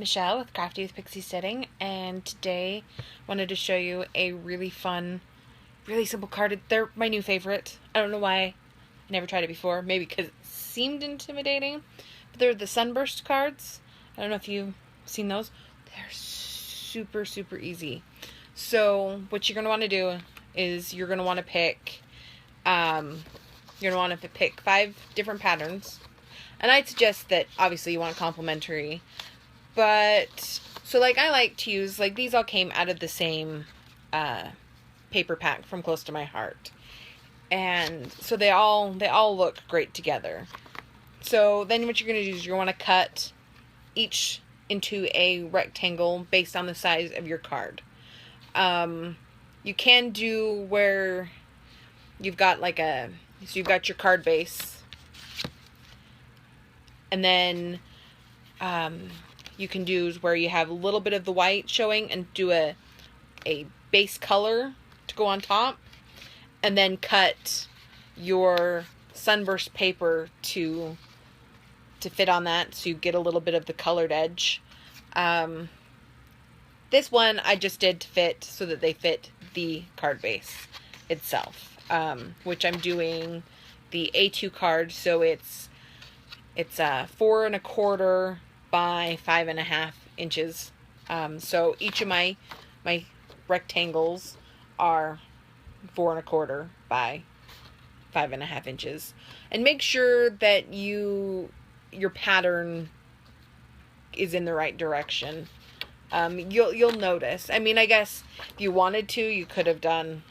Michelle with Crafty with Pixiestedding, and today I wanted to show you a really fun, really simple card. They're my new favorite. I don't know why I never tried it before. Maybe because it seemed intimidating. But they're the Sunburst cards. I don't know if you've seen those. They're super, super easy. So what you're going to want to do is you're going to want to pick, you're going to want to pick 5 different patterns. And I'd suggest that obviously you want a complementary. But, so like I like to use, like these all came out of the same paper pack from Close to My Heart. And so they all look great together. So then what you're going to do is you want to cut each into a rectangle based on the size of your card. You can do where you've got like so you've got your card base. And then you can do where you have a little bit of the white showing and do a base color to go on top. And then cut your Sunburst paper to fit on that so you get a little bit of the colored edge. This one I just did to fit so that they fit the card base itself, which I'm doing the A2 card, so it's 4 1/4 by 5 1/2 inches. So each of my rectangles are 4 1/4 by 5 1/2 inches. And make sure that your pattern is in the right direction. You'll notice. I mean, I guess if you wanted to, I could have done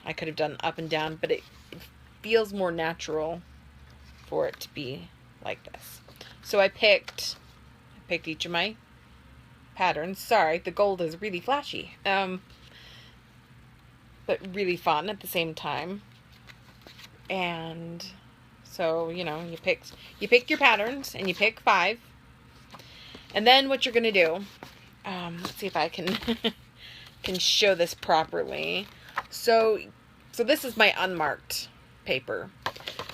up and down, but it feels more natural for it to be like this. So I picked each of my patterns. Sorry, the gold is really flashy. But really fun at the same time. And so, you know, you pick your patterns and you pick 5. And then what you're going to do, let's see if I can show this properly. So this is my unmarked paper.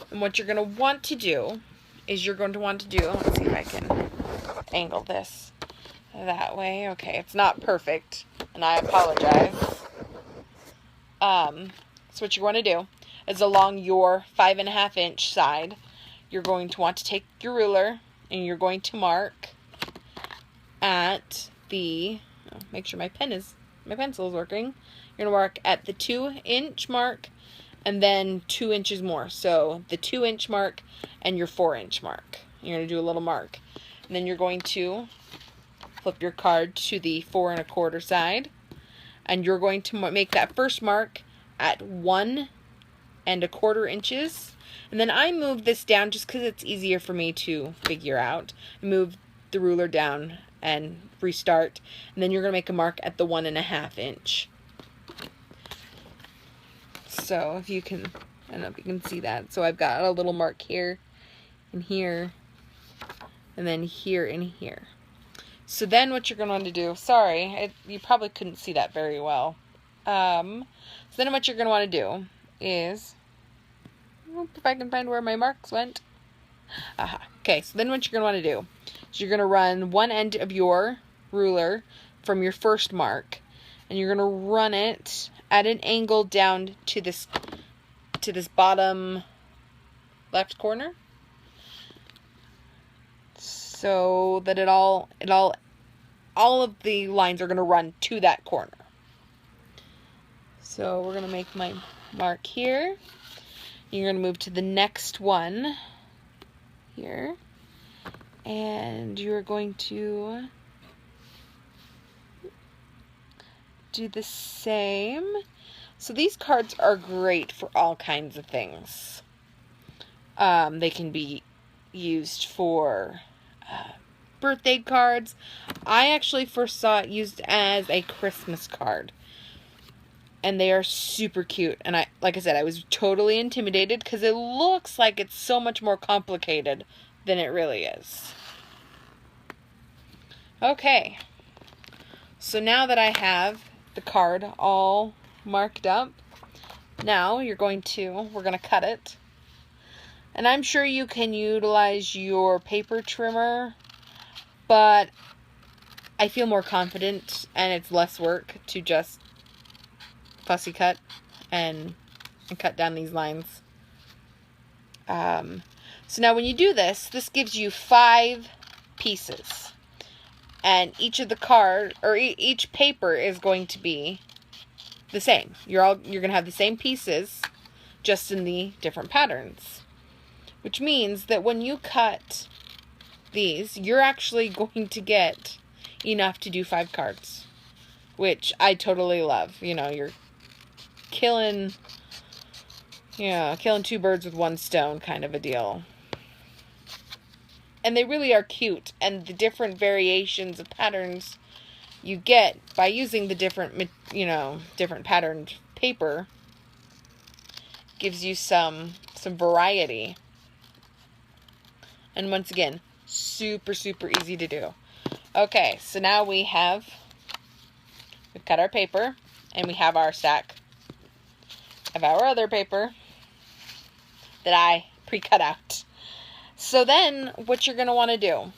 And what you're going to want to do is let's see if I can angle this that way. Okay, it's not perfect, and I apologize. So what you want to do is along your 5 1/2 inch side, you're going to want to take your ruler and you're going to mark at the, make sure my pencil is working. You're going to mark at the 2 inch mark and then 2 inches more. So the 2 inch mark and your 4 inch mark. You're going to do a little mark. And then you're going to flip your card to the 4 1/4 side. And you're going to make that first mark at 1 1/4 inches. And then I move this down just because it's easier for me to figure out. Move the ruler down and restart. And then you're going to make a mark at the 1 1/2 inch. So if you can, I don't know if you can see that. So I've got a little mark here and here, and then here and here. So then what you're going to want to do, sorry, you probably couldn't see that very well. So then what you're going to want to do is, if I can find where my marks went. Aha. Okay, so then what you're going to want to do is you're going to run one end of your ruler from your first mark, and you're going to run it at an angle down to this bottom left corner, so that all of the lines are going to run to that corner. So we're going to make my mark here. You're going to move to the next one here, and you're going to do the same. So these cards are great for all kinds of things. They can be used for birthday cards. I actually first saw it used as a Christmas card. And they are super cute. And like I said, I was totally intimidated because it looks like it's so much more complicated than it really is. Okay. So now that I have the card all marked up, now we're going to cut it. And I'm sure you can utilize your paper trimmer, but I feel more confident and it's less work to just fussy cut and cut down these lines. So now when you do this, this gives you 5 pieces. And each of the card, or each paper is going to be the same. You're going to have the same pieces, just in the different patterns. Which means that when you cut these, you're actually going to get enough to do 5 cards. Which I totally love. You know, you're killing 2 birds with 1 stone kind of a deal. And they really are cute. And the different variations of patterns you get by using the different patterned paper gives you some variety. And once again, super, super easy to do. Okay, so now we've cut our paper, and we have our stack of our other paper that I pre-cut out. So then, what you're going to want to do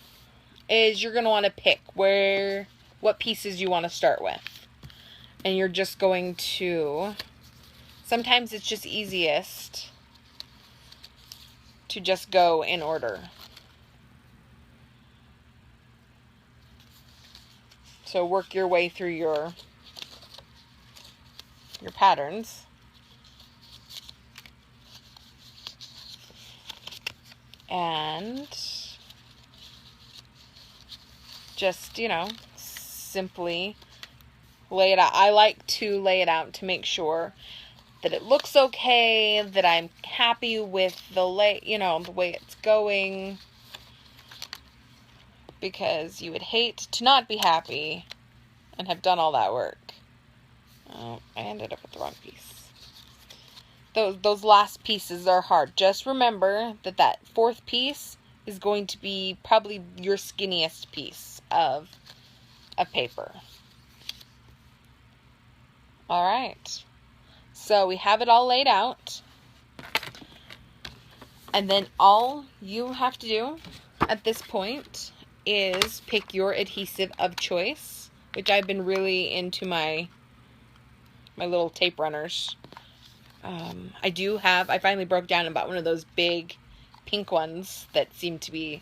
is you're going to want to pick what pieces you want to start with. And you're just going to, sometimes it's just easiest to just go in order. So work your way through your patterns. And just, simply lay it out. I like to lay it out to make sure that it looks okay, that I'm happy with the way it's going. Because you would hate to not be happy and have done all that work. Oh, I ended up with the wrong piece. Those last pieces are hard. Just remember that 4th piece is going to be probably your skinniest piece of paper. Alright. So we have it all laid out. And then all you have to do at this point is pick your adhesive of choice, which I've been really into my little tape runners. I finally broke down and bought one of those big pink ones that seem to be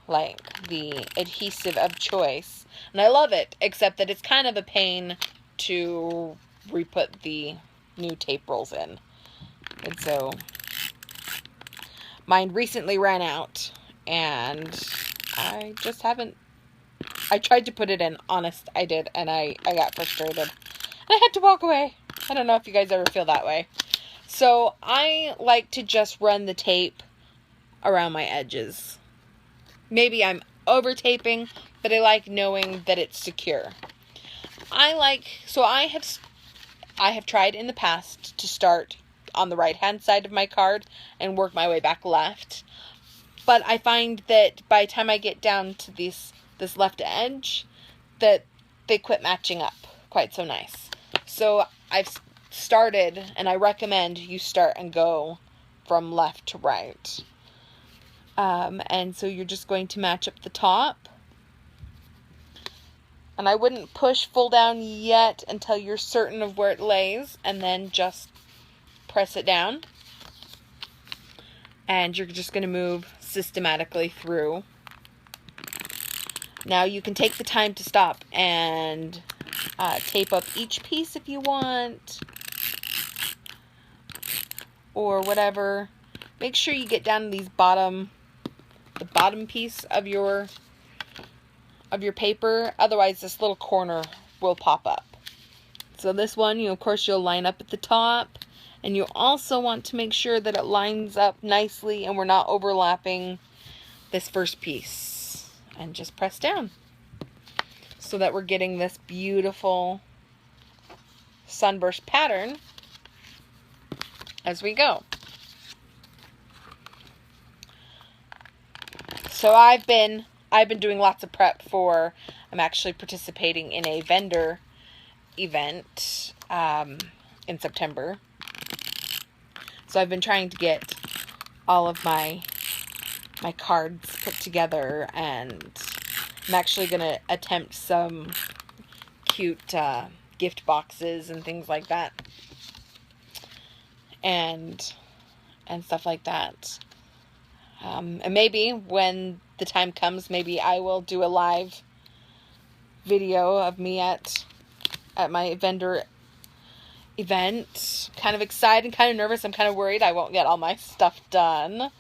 like the adhesive of choice. And I love it, except that it's kind of a pain to re-put the new tape rolls in. And so mine recently ran out, and I just haven't. I tried to put it in, honest, I did, and I got frustrated. And I had to walk away. I don't know if you guys ever feel that way. So I like to just run the tape around my edges. Maybe I'm over taping, but I like knowing that it's secure. I have tried in the past to start on the right hand side of my card and work my way back left. But I find that by the time I get down to this left edge, that they quit matching up quite so nice. So I've started, and I recommend you start and go from left to right. And so you're just going to match up the top. And I wouldn't push full down yet until you're certain of where it lays, and then just press it down. And you're just going to move systematically through. Now you can take the time to stop and tape up each piece if you want, or whatever. Make sure you get down to the bottom piece of your paper, otherwise this little corner will pop up. So this one, of course, you'll line up at the top, and you also want to make sure that it lines up nicely and we're not overlapping this first piece. And just press down so that we're getting this beautiful sunburst pattern as we go. So I've been doing lots of prep for, I'm actually participating in a vendor event in September. So I've been trying to get all of my cards put together and I'm actually going to attempt some cute gift boxes and things like that. And stuff like that. And maybe when the time comes, maybe I will do a live video of me at my vendor event. Kind of excited, kind of nervous. I'm kind of worried I won't get all my stuff done.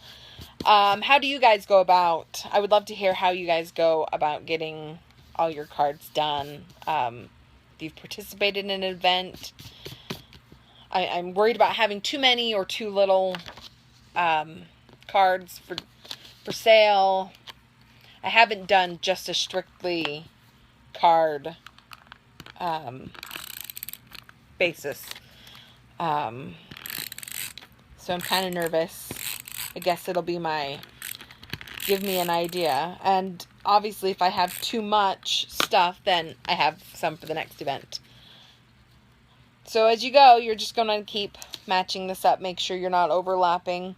How do you guys go about? I would love to hear how you guys go about getting all your cards done. If you've participated in an event. I'm worried about having too many or too little cards for sale. I haven't done just a strictly card basis. So I'm kind of nervous. I guess it'll be give me an idea. And obviously if I have too much stuff, then I have some for the next event. So as you go, you're just going to keep matching this up. Make sure you're not overlapping.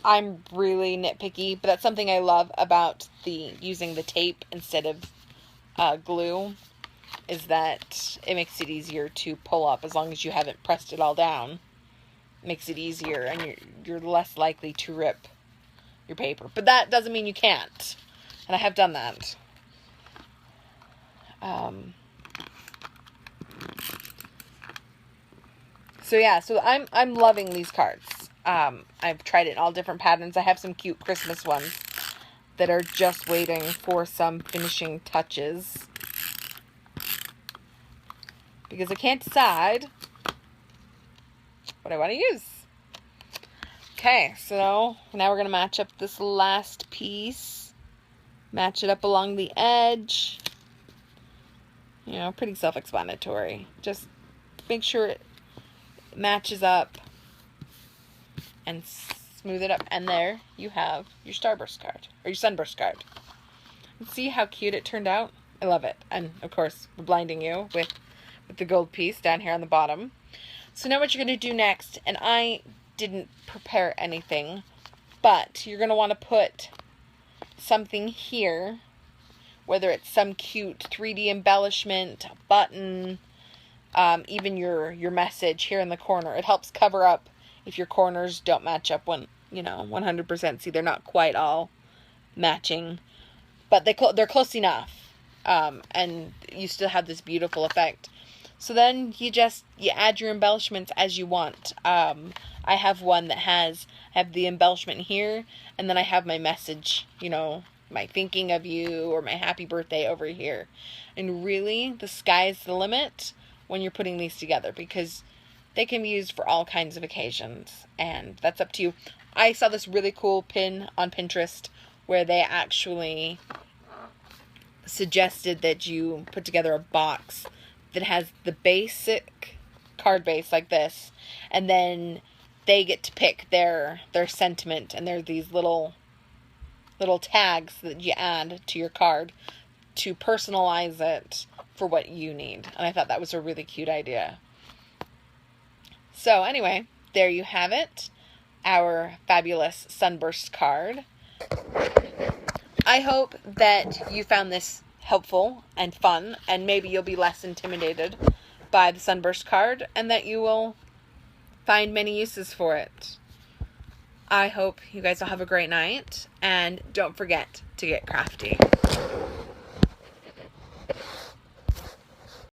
I'm really nitpicky, but that's something I love about using the tape instead of glue, is that it makes it easier to pull up as long as you haven't pressed it all down. It makes it easier, and you're less likely to rip your paper. But that doesn't mean you can't, and I have done that. So yeah, so I'm loving these cards. I've tried it in all different patterns. I have some cute Christmas ones that are just waiting for some finishing touches, because I can't decide what I want to use. Okay, so now we're going to match up this last piece. Match it up along the edge. You know, pretty self-explanatory. Just make sure it matches up and smooth it up, and there you have your Starburst card, or your Sunburst card. See how cute it turned out? I love it. And of course we're blinding you with the gold piece down here on the bottom. So now what you're going to do next, and I didn't prepare anything, but you're going to want to put something here, whether it's some cute 3D embellishment, a button, even your message here in the corner. It helps cover up if your corners don't match up when, 100%. See, they're not quite all matching, but they're close enough, and you still have this beautiful effect. So then you add your embellishments as you want. I have one that I have the embellishment here, and then I have my message, my thinking of you or my happy birthday over here. And really, the sky's the limit when you're putting these together, because they can be used for all kinds of occasions, and that's up to you. I saw this really cool pin on Pinterest where they actually suggested that you put together a box that has the basic card base like this, and then they get to pick their sentiment, and there are these little tags that you add to your card to personalize it for what you need. And I thought that was a really cute idea. So anyway, there you have it, our fabulous Sunburst card. I hope that you found this helpful and fun, and maybe you'll be less intimidated by the Sunburst card, and that you will find many uses for it. I hope you guys will have a great night, and don't forget to get crafty.